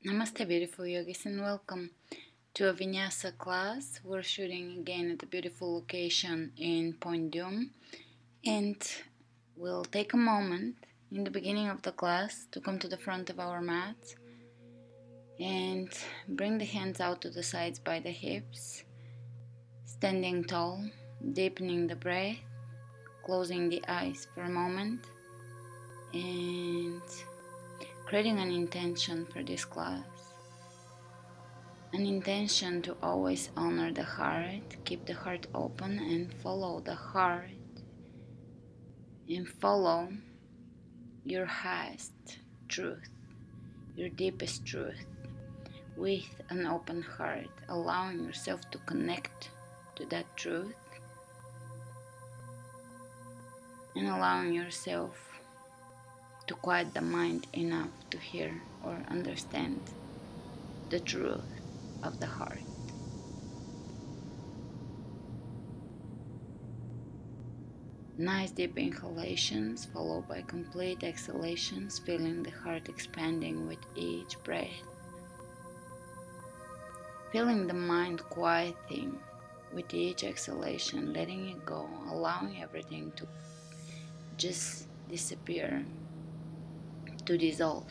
Namaste, beautiful yogis, and welcome to a Vinyasa class. We're shooting again at a beautiful location in Point Dume, and we'll take a moment in the beginning of the class to come to the front of our mats and bring the hands out to the sides by the hips, standing tall, deepening the breath, closing the eyes for a moment, and creating an intention for this class. An intention to always honor the heart, keep the heart open and follow the heart, and follow your highest truth, your deepest truth, with an open heart, allowing yourself to connect to that truth, and allowing yourself to quiet the mind enough to hear or understand the truth of the heart. Nice deep inhalations followed by complete exhalations, feeling the heart expanding with each breath. Feeling the mind quieting with each exhalation, letting it go, allowing everything to just disappear, to dissolve,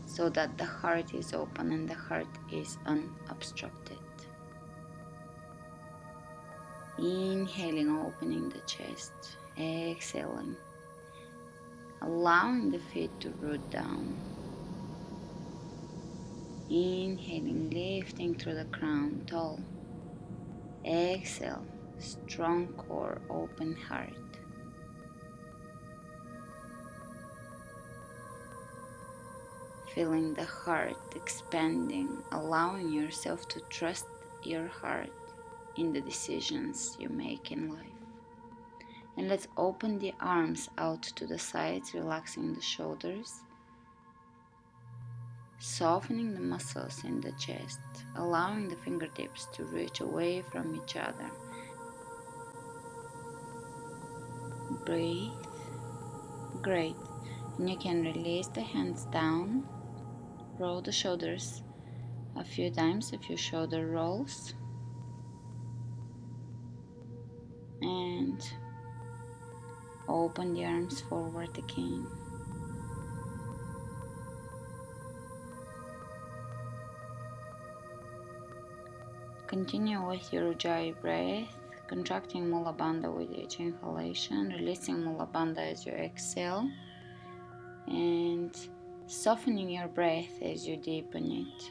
so that the heart is open and the heart is unobstructed. Inhaling, opening the chest, exhaling, allowing the feet to root down. Inhaling, lifting through the crown, tall. Exhale, strong core, open heart. Feeling the heart expanding, allowing yourself to trust your heart in the decisions you make in life. And let's open the arms out to the sides, relaxing the shoulders, softening the muscles in the chest, allowing the fingertips to reach away from each other. Breathe. Great. And you can release the hands down, roll the shoulders a few times, a few shoulder rolls, and open the arms forward again. Continue with your Ujjayi breath, contracting Mula Bandha with each inhalation, releasing Mula Bandha as you exhale, and softening your breath as you deepen it.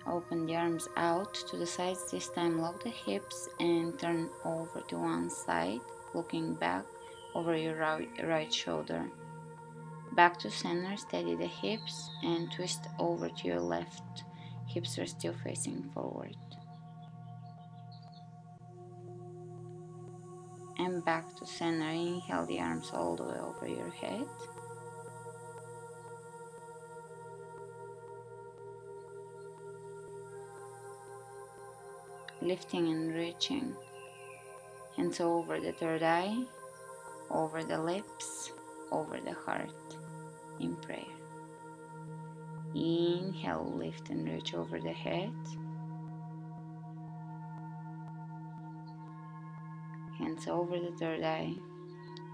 Open the arms out to the sides, this time lock the hips and turn over to one side, looking back over your right shoulder. Back to center, steady the hips and twist over to your left. Hips are still facing forward. And back to center, inhale the arms all the way over your head. Lifting and reaching, hands over the third eye, over the lips, over the heart in prayer. Inhale, lift and reach over the head. Hands over the third eye,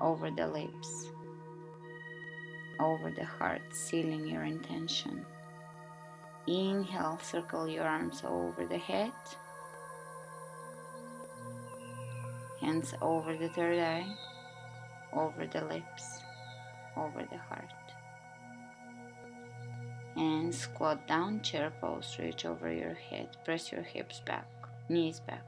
over the lips, over the heart, sealing your intention. Inhale, circle your arms over the head. Hands over the third eye, over the lips, over the heart. And squat down, chair pose, reach over your head, press your hips back, knees back.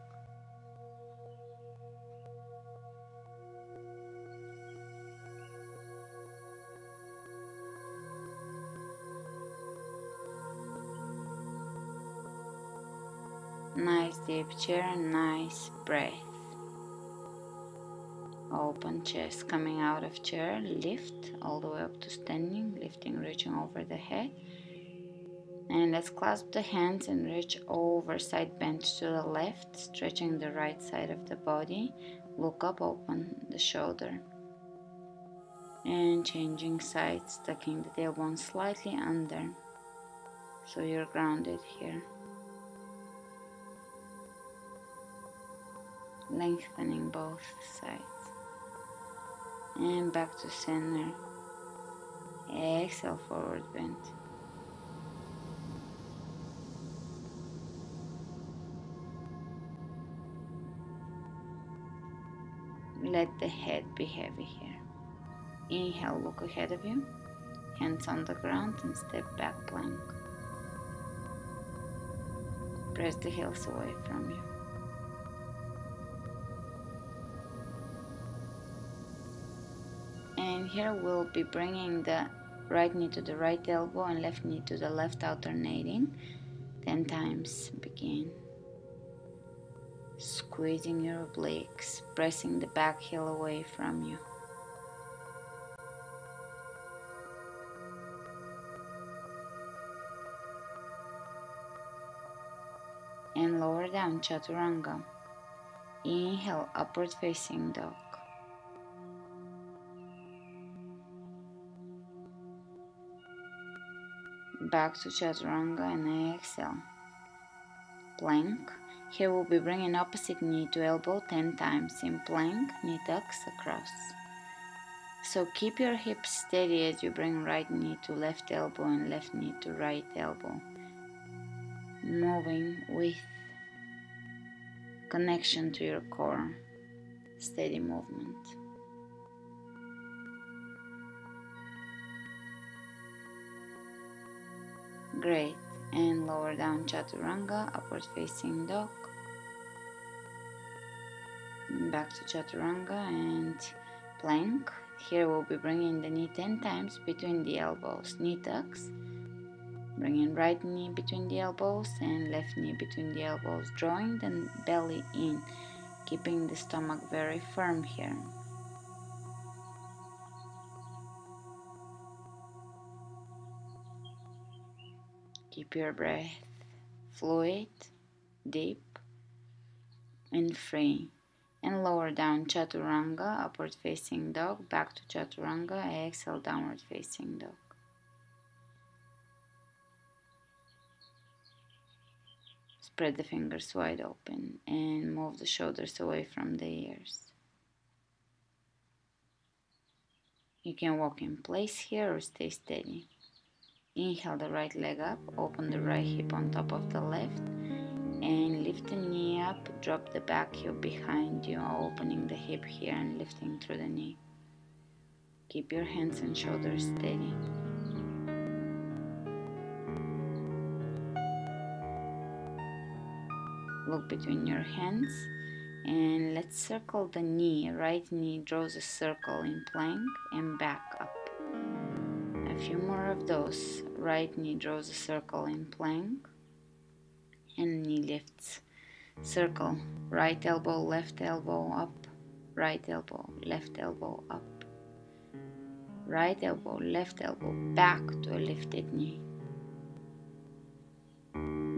Nice deep chair, nice breath. Open chest, coming out of chair, lift all the way up to standing, lifting, reaching over the head. And let's clasp the hands and reach over, side bend to the left, stretching the right side of the body. Look up, open the shoulder. And changing sides, tucking the tailbone slightly under. so you're grounded here. Lengthening both sides. And back to center. Exhale, forward bend. Let the head be heavy here. Inhale, look ahead of you. Hands on the ground and step back plank. Press the heels away from you. And here we'll be bringing the right knee to the right elbow and left knee to the left, alternating 10 times. Begin. Squeezing your obliques, pressing the back heel away from you. And lower down, chaturanga. Inhale, upward facing dog. Back to chaturanga and exhale. Plank. Here we'll be bringing opposite knee to elbow 10 times. In plank, knee tucks across. So keep your hips steady as you bring right knee to left elbow and left knee to right elbow. Moving with connection to your core. Steady movement. Great. And lower down, chaturanga, upward facing dog. Back to chaturanga and plank. Here we'll be bringing the knee 10 times between the elbows. Knee tucks. Bringing right knee between the elbows and left knee between the elbows. Drawing the belly in. Keeping the stomach very firm here. Keep your breath fluid, deep, and free. And lower down, chaturanga, upward facing dog. Back to chaturanga, exhale, downward facing dog. Spread the fingers wide open and move the shoulders away from the ears. You can walk in place here or stay steady. Inhale the right leg up, open the right hip on top of the left, and lift the knee up, drop the back heel behind you, opening the hip here and lifting through the knee. Keep your hands and shoulders steady. Look between your hands and let's circle the knee. Right knee draws a circle in plank and back up. A few more of those. Right knee draws a circle in plank and knee lifts. Circle. Right elbow, left elbow up. Right elbow, left elbow up. Right elbow, left elbow, back to a lifted knee.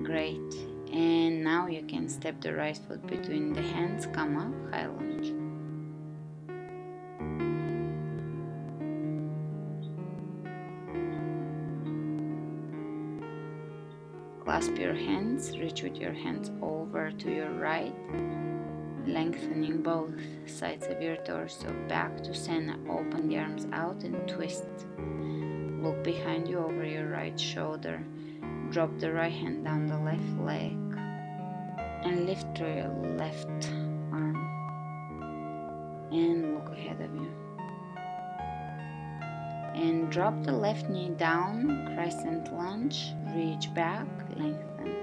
Great. And now you can step the right foot between the hands, come up, high lunge. Clasp your hands, reach with your hands over to your right, lengthening both sides of your torso, back to center, open the arms out and twist. Look behind you over your right shoulder, drop the right hand down the left leg, and lift through your left arm, and look ahead of you. And drop the left knee down, crescent lunge, reach back, lengthen.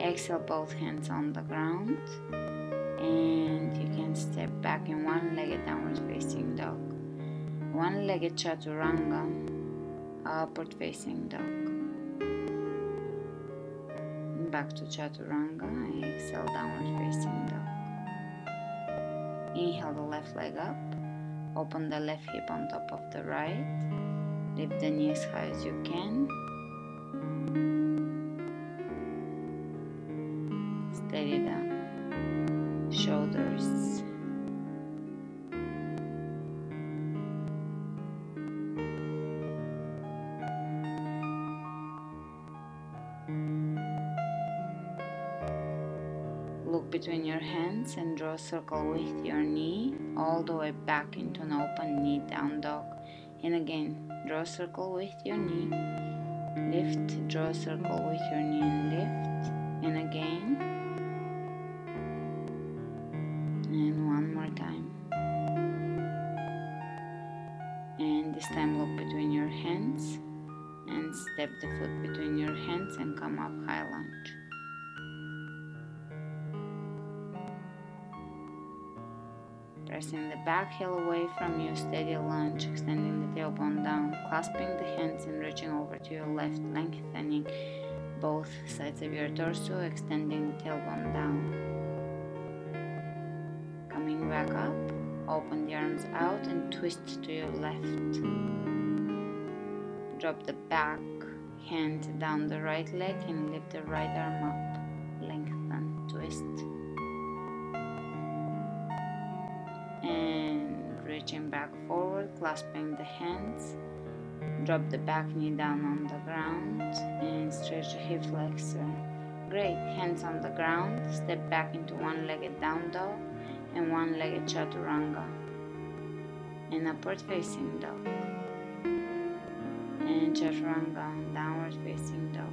Exhale, both hands on the ground, and you can step back in one-legged downward facing dog. One-legged chaturanga, upward facing dog. Back to chaturanga, exhale, downward facing dog. Inhale the left leg up, open the left hip on top of the right, lift the knee as high as you can. Steady the shoulders. Look between your hands and draw a circle with your knee all the way back into an open knee down dog. And again, draw a circle with your knee, lift, draw a circle with your knee and lift, and again, and one more time. And this time look between your hands and step the foot between your hands and come up high lunge. Pressing the back heel away from you, steady lunge, extending the tailbone down, clasping the hands and reaching over to your left, lengthening both sides of your torso, extending the tailbone down. Coming back up, open the arms out and twist to your left. Drop the back hand down the right leg and lift the right arm up, lengthen, twist. And reaching back forward, clasping the hands, drop the back knee down on the ground and stretch the hip flexor. Great, hands on the ground, step back into one-legged down dog and one-legged chaturanga and upward facing dog and chaturanga, downward facing dog.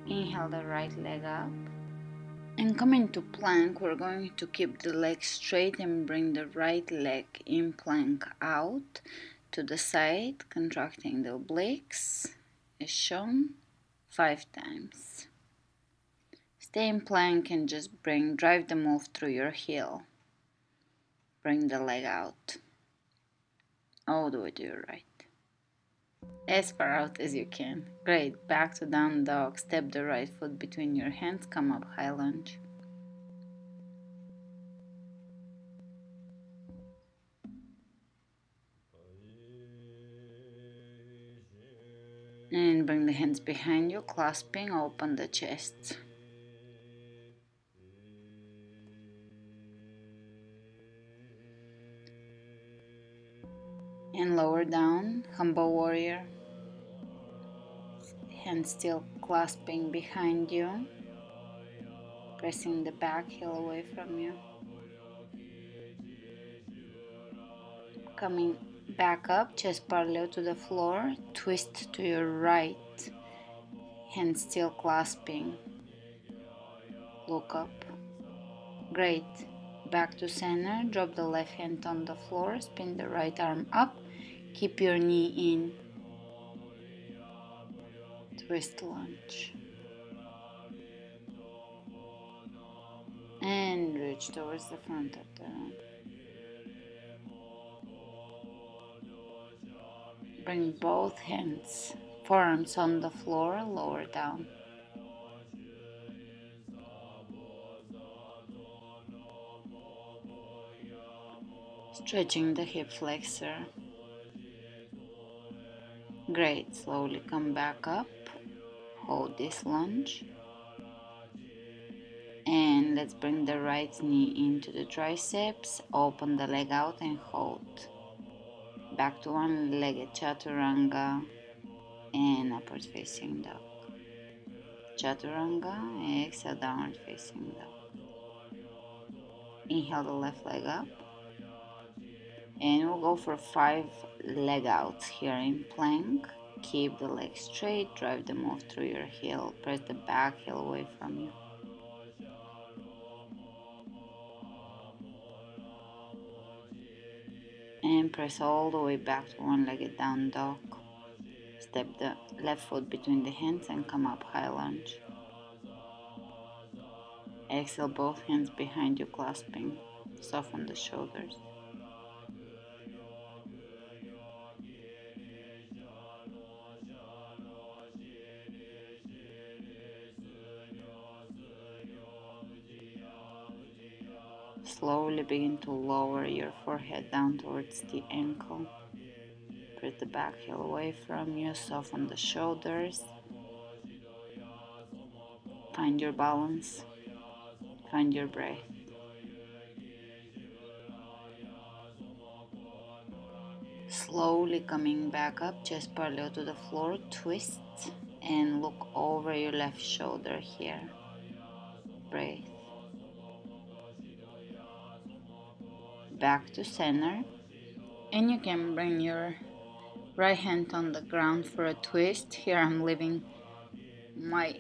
Inhale the right leg up and come into plank. We're going to keep the leg straight and bring the right leg in plank out to the side, contracting the obliques as shown 5 times. Stay in plank and just drive the move through your heel. Bring the leg out all the way to your right, as far out as you can. Great, back to down dog, step the right foot between your hands, come up high lunge. And bring the hands behind you, clasping, open the chest. And lower down, humble warrior. Hands still clasping behind you, pressing the back heel away from you. Coming back up, chest parallel to the floor, twist to your right, hands still clasping. Look up. Great. Back to center, drop the left hand on the floor, spin the right arm up, keep your knee in. Twist lunge. And reach towards the front of the room. Bring both hands, forearms on the floor, lower down. Stretching the hip flexor. Great, slowly come back up, hold this lunge. And let's bring the right knee into the triceps, open the leg out and hold. Back to one-legged chaturanga and upward facing dog. Chaturanga, exhale, downward facing dog. Inhale the left leg up. And we'll go for 5 leg outs here in plank. Keep the leg straight, drive the move through your heel, press the back heel away from you. And press all the way back to one-legged down dog. Step the left foot between the hands and come up high lunge. Exhale, both hands behind you clasping. Soften the shoulders. Slowly begin to lower your forehead down towards the ankle. Press the back heel away from you, soften the shoulders. Find your balance, find your breath. Slowly coming back up, chest parallel to the floor, twist and look over your left shoulder here. Breathe. Back to center. And you can bring your right hand on the ground for a twist. Here I'm leaving my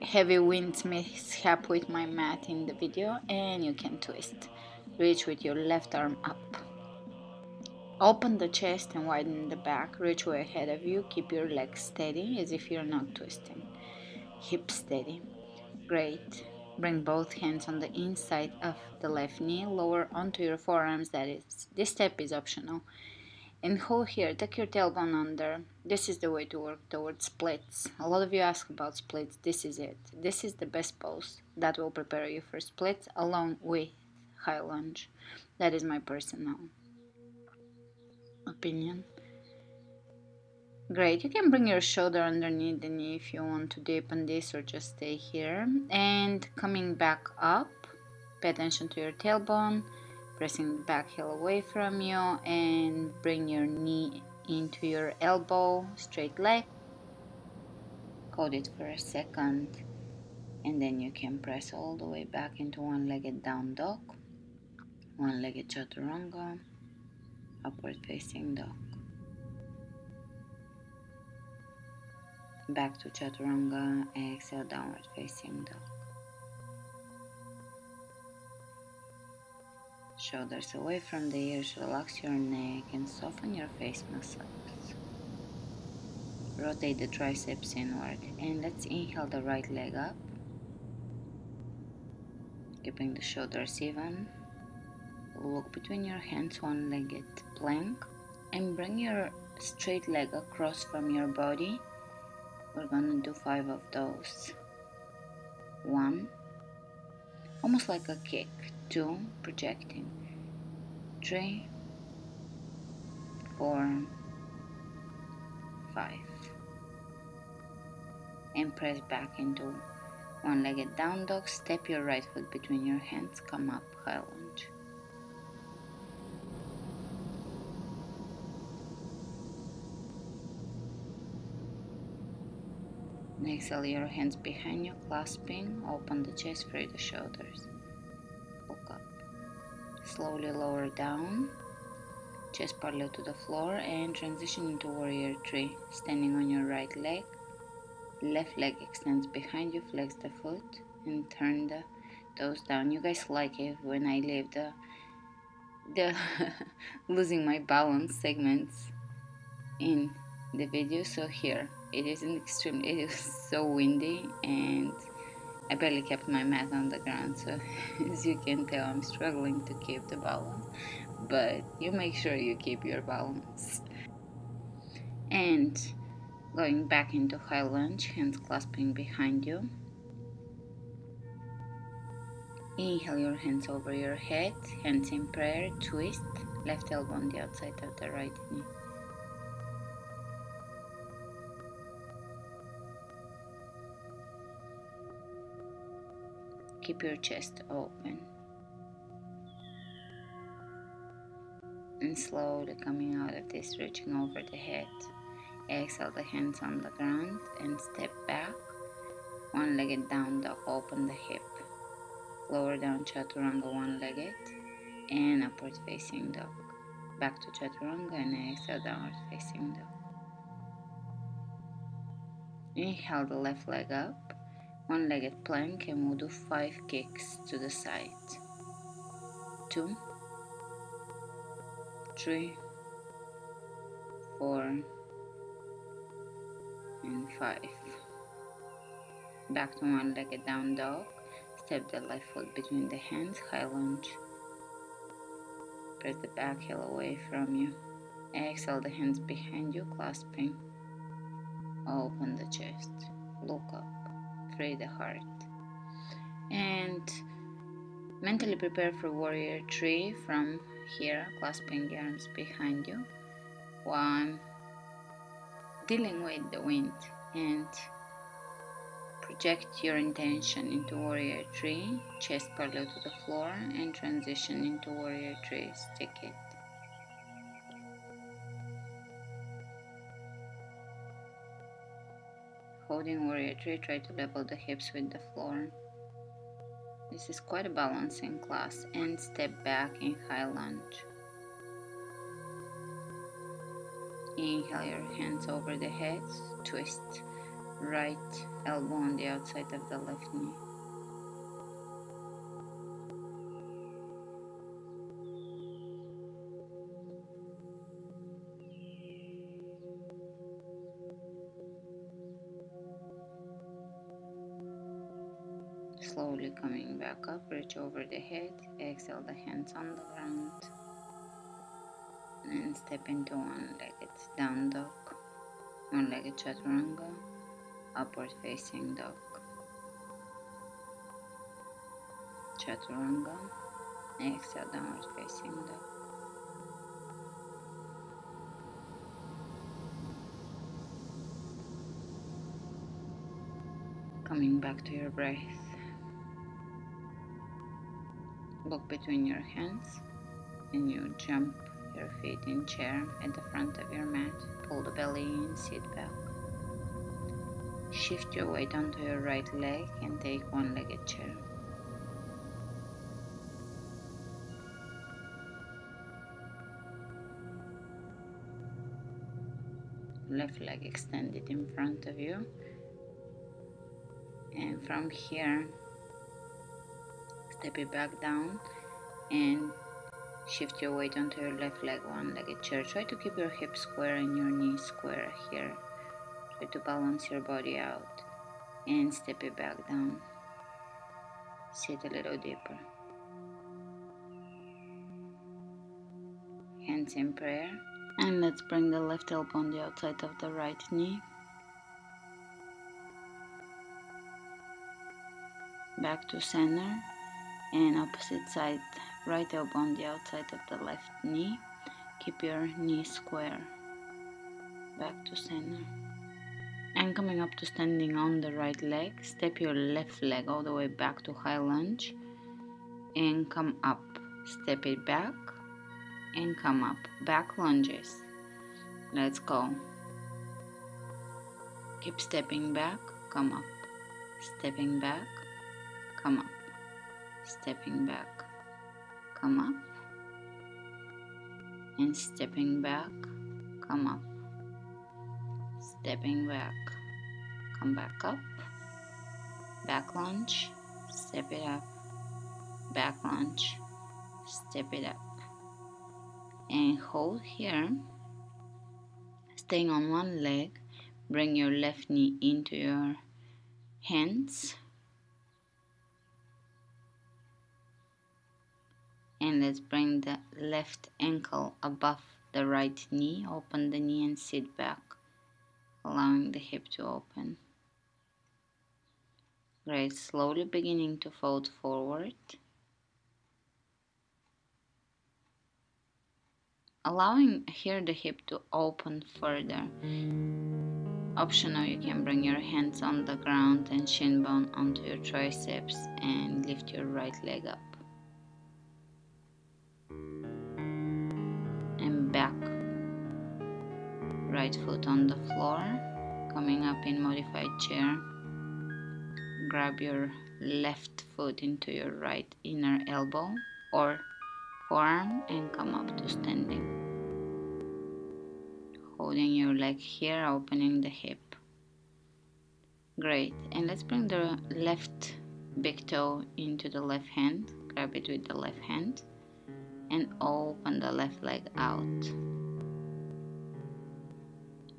heavy wind mishap with my mat in the video, and you can twist. Reach with your left arm up. Open the chest and widen the back. Reach way ahead of you. Keep your legs steady as if you're not twisting. Hips steady. Great. Bring both hands on the inside of the left knee. Lower onto your forearms. This step is optional. And hold here. Tuck your tailbone under. This is the way to work towards splits. A lot of you ask about splits. This is it. This is the best pose that will prepare you for splits along with high lunge. That is my personal opinion. Great. You can bring your shoulder underneath the knee if you want to deepen this, or just stay here. And coming back up, pay attention to your tailbone, pressing the back heel away from you, and bring your knee into your elbow, straight leg. Hold it for a second, and then you can press all the way back into one-legged down dog, one-legged chaturanga, upward facing dog. Back to chaturanga, exhale, downward facing dog. Shoulders away from the ears, relax your neck and soften your face muscles. Rotate the triceps inward, and let's inhale the right leg up, keeping the shoulders even. Look between your hands, one-legged plank, and bring your straight leg across from your body. We're gonna do 5 of those. 1, almost like a kick. 2, projecting. 3, 4, 5. And press back into one-legged down dog. Step your right foot between your hands. Come up, high lunge. And exhale your hands behind you, clasping. Open the chest, free the shoulders. Look up. Slowly lower down. Chest parallel to the floor, and transition into warrior 3. Standing on your right leg. Left leg extends behind you, flex the foot, and turn the toes down. You guys like it when I leave the losing my balance segments in the video. So here it is it is so windy, and I barely kept my mat on the ground, so as you can tell, I'm struggling to keep the balance, but you make sure you keep your balance. And going back into high lunge, hands clasping behind you. Inhale your hands over your head, hands in prayer, twist, left elbow on the outside of the right knee. Keep your chest open. And slowly coming out of this, reaching over the head. Exhale the hands on the ground and step back. One-legged down dog, open the hip. Lower down chaturanga, one-legged, and upward facing dog. Back to chaturanga and exhale, downward facing dog. Inhale the left leg up, one-legged plank, and we'll do 5 kicks to the side. 2, 3, 4, and 5. Back to one-legged down dog. Step the left foot between the hands, high lunge. Press the back heel away from you. Exhale the hands behind you, clasping. Open the chest. Look up. Free the heart. And mentally prepare for warrior 3 from here, clasping the arms behind you. 1. Dealing with the wind and Project your intention into Warrior Tree, chest parallel to the floor, and transition into Warrior Tree. Stick it. Holding Warrior Tree, try to level the hips with the floor. This is quite a balancing class. And step back in high lunge. Inhale your hands over the head, twist. Right elbow on the outside of the left knee. Slowly coming back up, reach over the head, exhale the hands on the ground, and step into one-legged down dog, one-legged chaturanga, upward facing dog, chaturanga, exhale downward facing dog. Coming back to your breath. Look between your hands and you jump your feet in chair at the front of your mat. Pull the belly in, sit back. Shift your weight onto your right leg and take one-legged chair. Left leg extended in front of you. And from here, step it back down and shift your weight onto your left leg, one-legged chair. Try to keep your hips square and your knees square here. Try to balance your body out and step it back down. Sit a little deeper. Hands in prayer. And let's bring the left elbow on the outside of the right knee. Back to center. And opposite side, right elbow on the outside of the left knee. Keep your knee square. Back to center. And coming up to standing on the right leg, step your left leg all the way back to high lunge and come up. Step it back and come up. Back lunges. Let's go. Keep stepping back, come up. Stepping back, come up. Stepping back, come up. And stepping back, come up. Stepping back, come back up. Back lunge, step it up. Back lunge, step it up. And hold here. Staying on one leg, bring your left knee into your hands. And let's bring the left ankle above the right knee. Open the knee and sit back, allowing the hip to open. Great. Slowly beginning to fold forward. Allowing here the hip to open further. Optional, you can bring your hands on the ground and shin bone onto your triceps and lift your right leg up. And back. Right foot on the floor. Coming up in modified chair. Grab your left foot into your right inner elbow or forearm and come up to standing. Holding your leg here, opening the hip. Great. And let's bring the left big toe into the left hand. Grab it with the left hand and open the left leg out.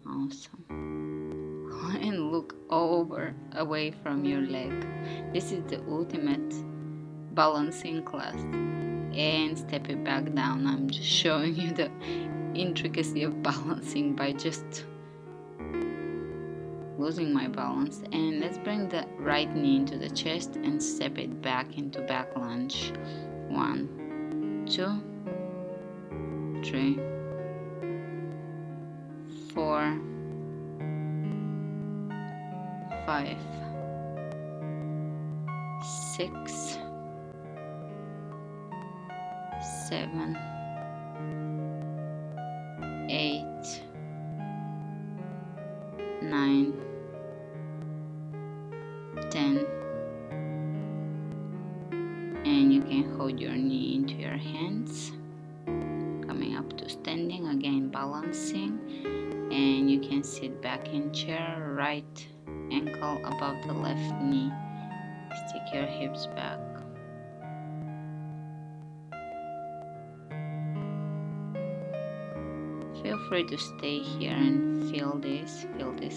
Awesome. And look away from your leg. This is the ultimate balancing class. And step it back down. I'm just showing you the intricacy of balancing by just losing my balance. And let's bring the right knee into the chest and step it back into back lunge. 1, 2, 3, 4, 5, 6, 7, 8, 9, 10, and you can hold your knee into your hands, coming up to standing, again balancing, and you can sit back in chair, right ankle above the left knee, stick your hips back. Feel free to stay here and feel this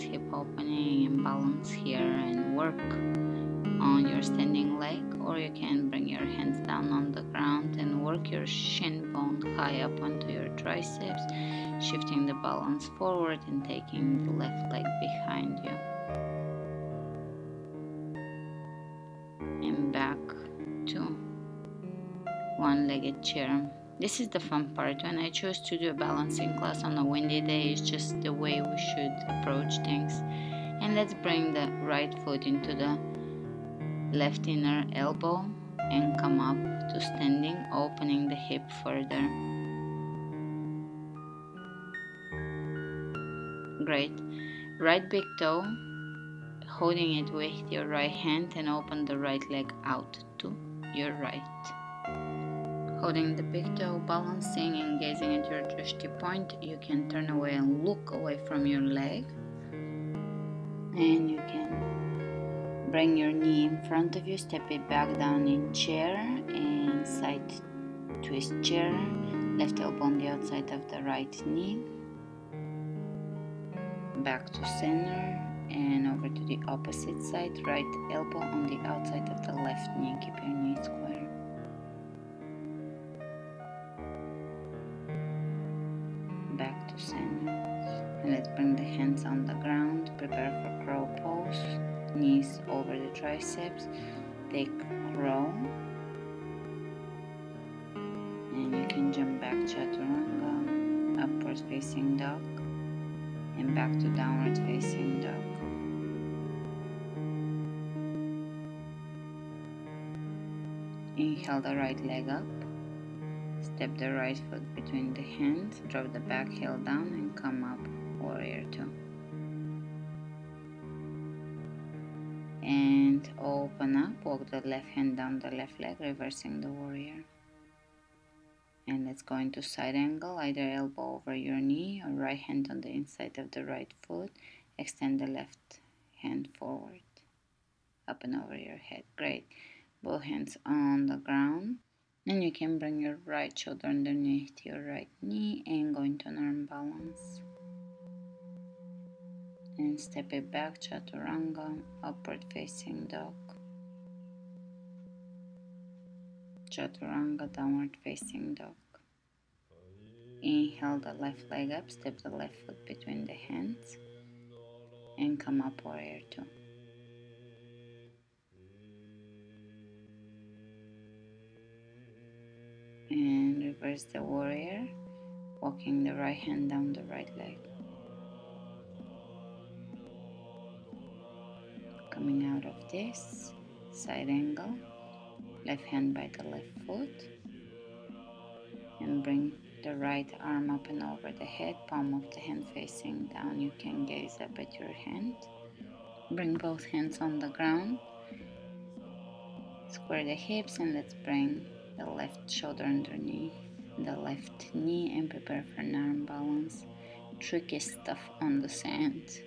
hip opening and balance here and work on your standing leg, or you can bring your hands down on the ground and work your shin bone high up onto your triceps, shifting the balance forward and taking the left leg behind you and back to one-legged chair. This is the fun part. When I chose to do a balancing class on a windy day, it's just the way we should approach things. And let's bring the right foot into the left inner elbow and come up to standing, opening the hip further. Great. Right big toe, holding it with your right hand, and open the right leg out to your right. Holding the big toe, balancing and gazing at your drishti point, you can turn away and look away from your leg. And you can bring your knee in front of you, step it back down in chair, and side twist chair, left elbow on the outside of the right knee, back to center, and over to the opposite side, right elbow on the outside of the left knee, keep your knee square. Back to center, and let's bring the hands on the ground, prepare for crow pose, knees over the triceps, take crow, and you can jump back chaturanga, upward facing dog, and back to downward facing dog. Inhale the right leg up, step the right foot between the hands, drop the back heel down and come up, warrior two. And open up, walk the left hand down the left leg, reversing the warrior. And let's go into side angle, either elbow over your knee or right hand on the inside of the right foot. Extend the left hand forward, up and over your head. Great. Both hands on the ground. And you can bring your right shoulder underneath your right knee and go into an arm balance. And step it back, chaturanga, upward facing dog. Chaturanga, downward facing dog. Inhale the left leg up, step the left foot between the hands, and come up, warrior two. And reverse the warrior, walking the right hand down the right leg. Coming out of this, side angle, left hand by the left foot, and bring the right arm up and over the head, palm of the hand facing down. You can gaze up at your hand. Bring both hands on the ground. Square the hips, and let's bring the left shoulder underneath the left knee and prepare for an arm balance. Tricky stuff on the sand,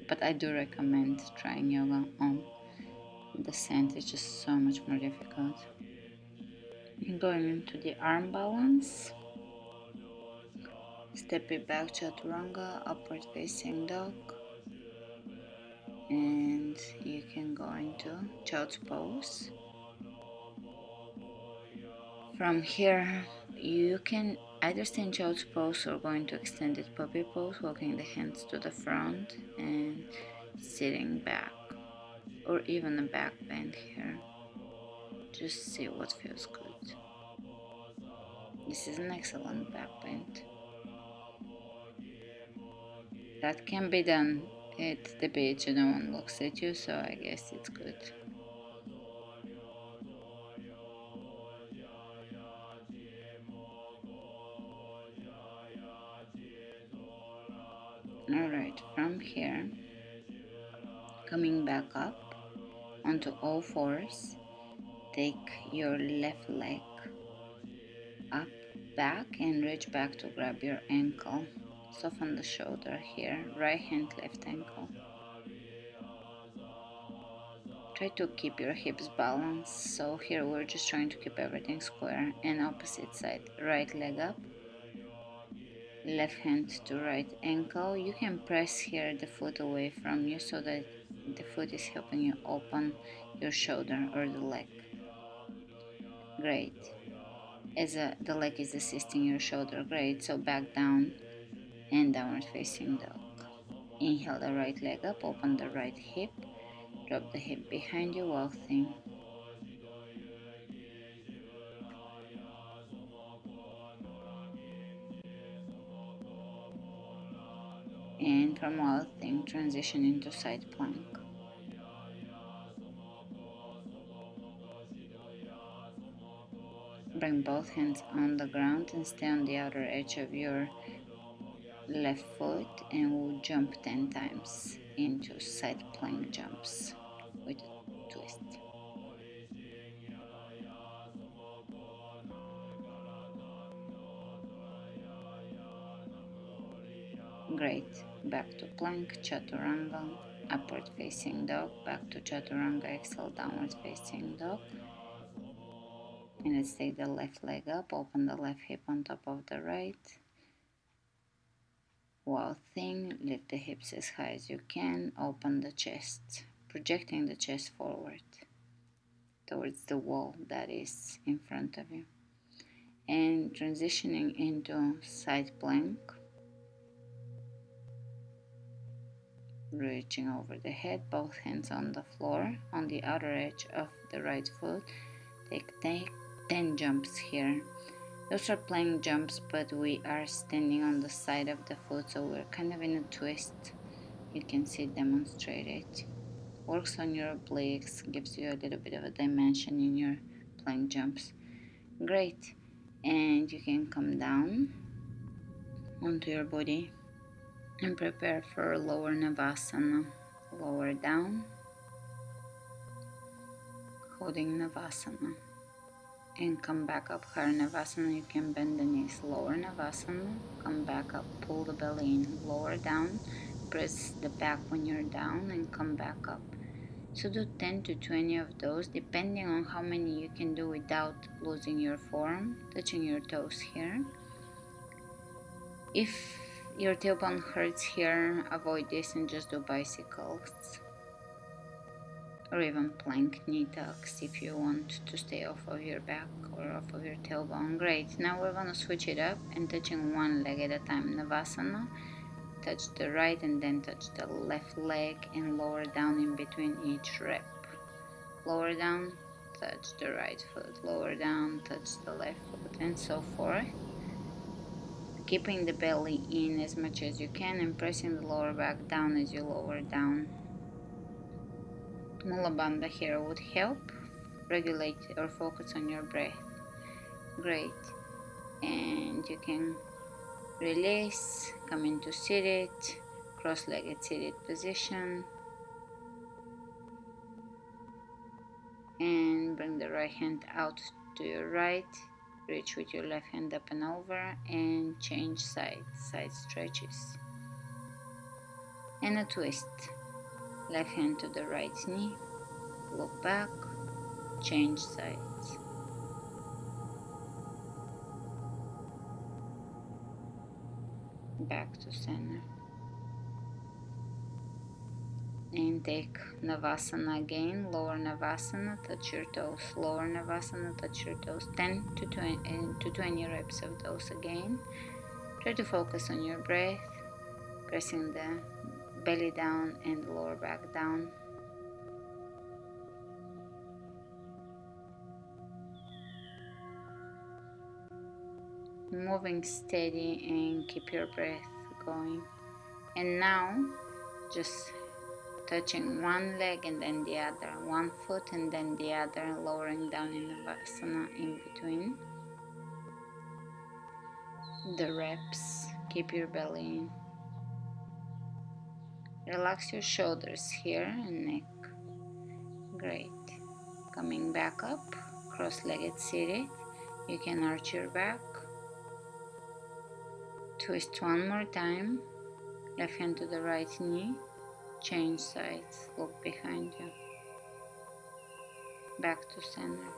but I do recommend trying yoga on the sand. It's just so much more difficult. Going into the arm balance, step it back, chaturanga, upward facing dog, and you can go into child's pose. From here, you can either stay in child's pose or go into extended puppy pose, walking the hands to the front and sitting back, or even a back bend here. Just see what feels good. This is an excellent back bend. That can be done at the beach and no one looks at you, so I guess it's good. Alright, from here, coming back up onto all fours, take your left leg up, back, and reach back to grab your ankle. Soften the shoulder here, right hand, left ankle. Try to keep your hips balanced. So here we're just trying to keep everything square. And opposite side, right leg up, left hand to right ankle. You can press here the foot away from you so that the foot is helping you open your shoulder or the leg. Great. The leg is assisting your shoulder. Great. So back down and downward facing dog. Inhale the right leg up, open the right hip, drop the hip behind you, waltzing. And from waltzing, transition into side plank. Bring both hands on the ground and stay on the outer edge of your left foot, and we'll jump 10 times into side plank jumps with a twist. Great. Back to plank, chaturanga, upward facing dog, back to chaturanga, exhale, downward facing dog. And let's take the left leg up, open the left hip on top of the right. Waltzing, lift the hips as high as you can, open the chest, projecting the chest forward towards the wall that is in front of you. And transitioning into side plank, reaching over the head, both hands on the floor, on the outer edge of the right foot. Take 10 jumps here. Those are plank jumps, but we are standing on the side of the foot, so we're kind of in a twist. You can see demonstrate it. Works on your obliques, gives you a little bit of a dimension in your plank jumps. Great. And you can come down onto your body and prepare for lower Navasana. Lower down, holding Navasana. And come back up, higher Navasana. You can bend the knees. Lower Navasana, come back up, pull the belly in. Lower down, press the back when you're down, and come back up. So do 10 to 20 of those, depending on how many you can do without losing your form, touching your toes here. If your tailbone hurts here, avoid this and just do bicycles. Or even plank knee tucks if you want to stay off of your back or off of your tailbone. Great. Now we're going to switch it up and touching one leg at a time. Navasana. Touch the right and then touch the left leg and lower down in between each rep. Lower down, touch the right foot. Lower down, touch the left foot, and so forth. Keeping the belly in as much as you can and pressing the lower back down as you lower down. Mula Bandha here would help regulate or focus on your breath. Great. And you can release, come into seated, cross-legged seated position. And bring the right hand out to your right. Reach with your left hand up and over and change sides, side stretches. And a twist. Left hand to the right knee, look back, change sides. Back to center. And take Navasana again, lower Navasana, touch your toes, lower Navasana, touch your toes, 10 to 20 reps of those again. Try to focus on your breath, pressing the belly down and the lower back down. Moving steady and keep your breath going. And now just touching one leg and then the other, one foot and then the other, lowering down in Navasana in between the reps. Keep your belly in. Relax your shoulders here and neck. Great. Coming back up, cross-legged seated. You can arch your back. Twist one more time. Left hand to the right knee. Change sides. Look behind you. Back to center.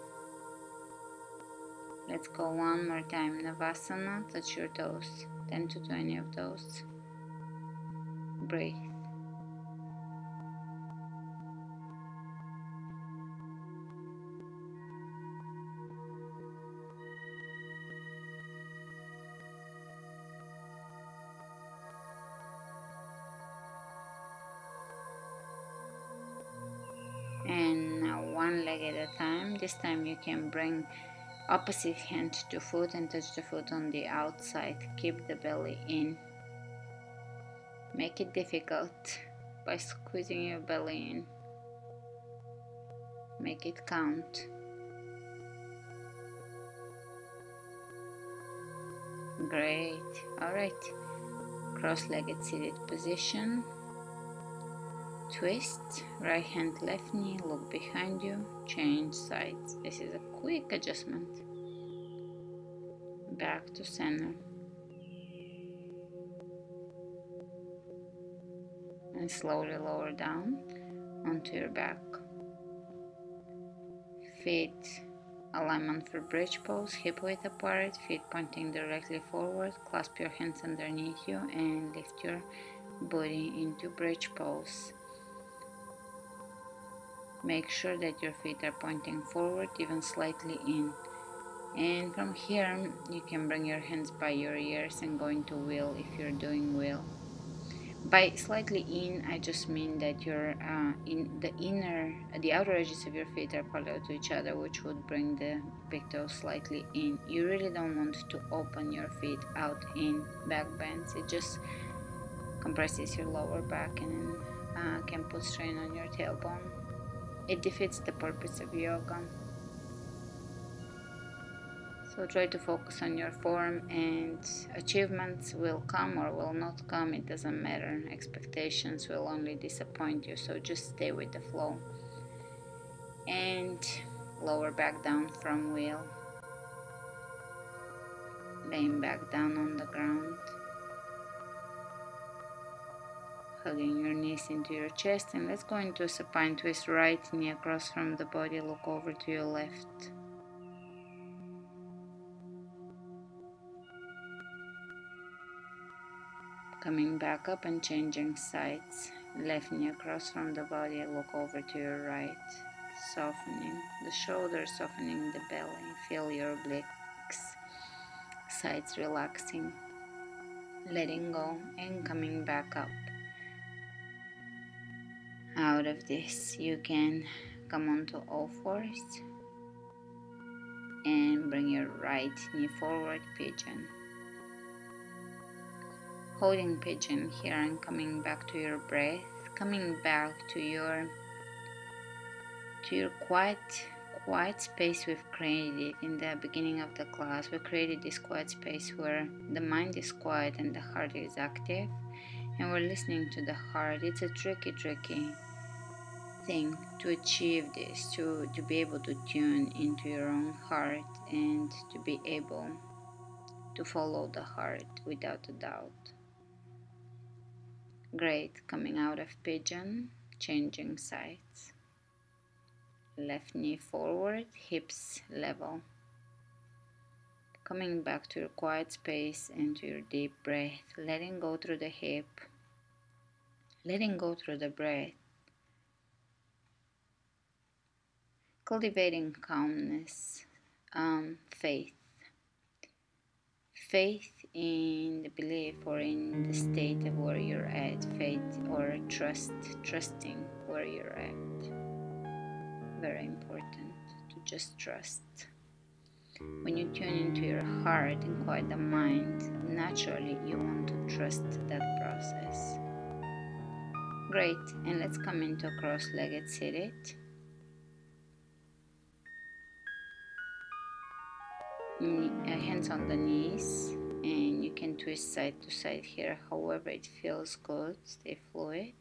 Let's go one more time. Navasana. Touch your toes. 10 to 20 of those. Breathe. And now one leg at a time. This time you can bring opposite hand to foot and touch the foot on the outside. Keep the belly in. Make it difficult by squeezing your belly in. Make it count. Great. Alright. Cross-legged seated position. Twist. Right hand, left knee. Look behind you. Change sides. This is a quick adjustment. Back to center. And slowly lower down onto your back. Feet alignment for bridge pose, hip width apart, feet pointing directly forward. Clasp your hands underneath you and lift your body into bridge pose. Make sure that your feet are pointing forward, even slightly in. And from here, you can bring your hands by your ears and go into wheel if you're doing wheel. By slightly in, I just mean that you're the outer edges of your feet are parallel to each other, which would bring the big toes slightly in. You really don't want to open your feet out in back bends. It just compresses your lower back and can put strain on your tailbone. It defeats the purpose of yoga. So try to focus on your form, and achievements will come or will not come. It doesn't matter. Expectations will only disappoint you. So just stay with the flow. And lower back down from wheel. Laying back down on the ground. Hugging your knees into your chest. And let's go into a supine twist. Right knee across from the body. Look over to your left. Coming back up and changing sides. Left knee across from the body, look over to your right. Softening the shoulders, softening the belly. Feel your obliques, sides relaxing. Letting go and coming back up. Out of this, you can come onto all fours and bring your right knee forward, pigeon. Holding pigeon here and coming back to your breath, coming back to your quiet space we've created in the beginning of the class. We created this quiet space where the mind is quiet and the heart is active, and we're listening to the heart. It's a tricky thing to achieve this, to be able to tune into your own heart and to be able to follow the heart without a doubt. Great. Coming out of pigeon, changing sides. Left knee forward, hips level. Coming back to your quiet space and to your deep breath, letting go through the hip, letting go through the breath. Cultivating calmness, faith. Faith in the belief or in the state of where you're at, faith or trusting where you're at. Very important to just trust. When you tune into your heart and quiet the mind, naturally you want to trust that process. Great, and let's come into cross-legged seated. Hands on the knees, and you can twist side to side here however it feels good. Stay fluid.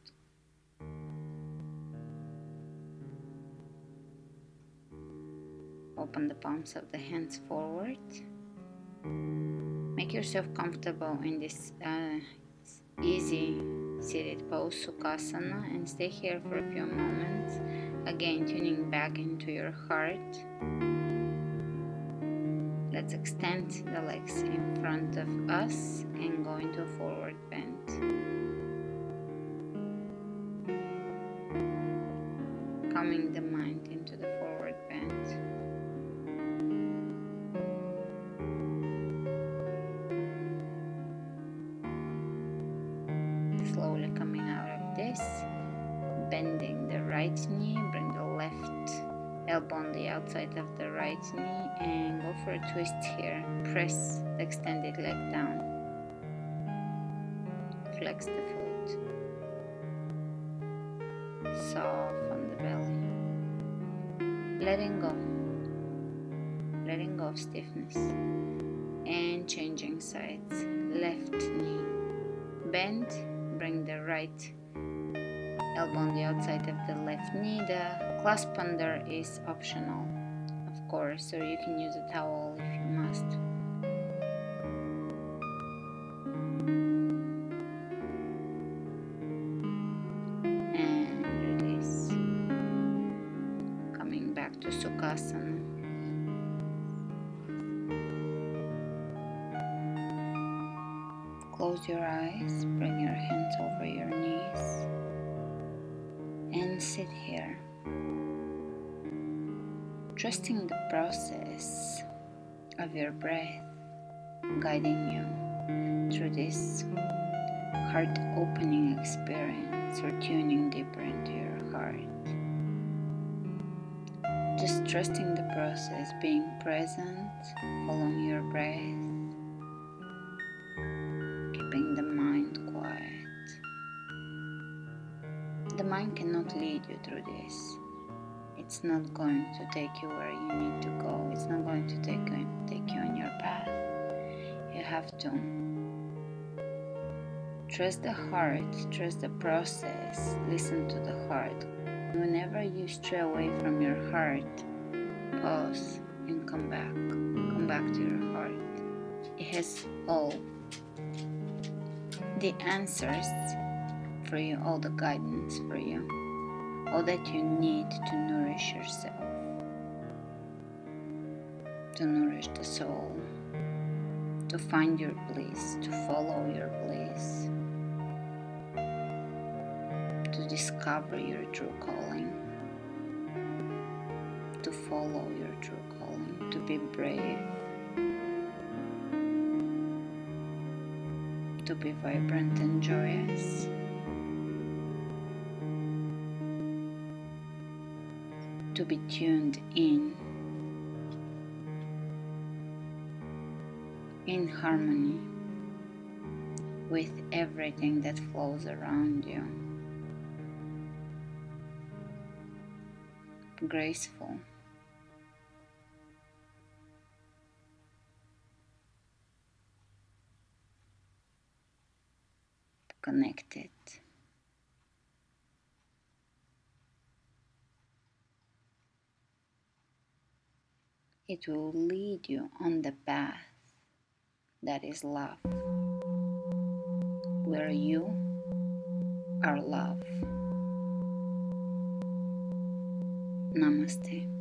open the palms of the hands forward. Make yourself comfortable in this easy seated pose, Sukhasana, and stay here for a few moments. Again, tuning back into your heart. Let's extend the legs in front of us and go into a forward bend. Calming the mind into the forward bend. Slowly coming out of this, bending the right knee, bring the left elbow on the outside of the right knee and go for a twist here. Press the extended leg down. Flex the foot. Soften the belly. Letting go. Letting go of stiffness. And changing sides. Left knee. Bend. Bring the right elbow on the outside of the left knee. The clasp under is optional, of course, or you can use a towel if you must. And release. Coming back to Sukhasana. Close your eyes, bring your hands over your knees, and sit here, trusting the process of your breath guiding you through this heart-opening experience or tuning deeper into your heart. Just trusting the process, being present, following your breath, keeping the mind quiet. The mind cannot lead you through this. It's not going to take you where you need to go. It's not going to take you on your path. You have to trust the heart, trust the process, listen to the heart. Whenever you stray away from your heart, pause and come back. Come back to your heart. It has all the answers for you, all the guidance for you, all that you need to nourish yourself, to nourish the soul, to find your bliss, to follow your bliss, to discover your true calling, to follow your true calling, to be brave, to be vibrant and joyous, to be tuned in harmony with everything that flows around you, graceful, connected, it will lead you on the path that is love, where you are love. Namaste.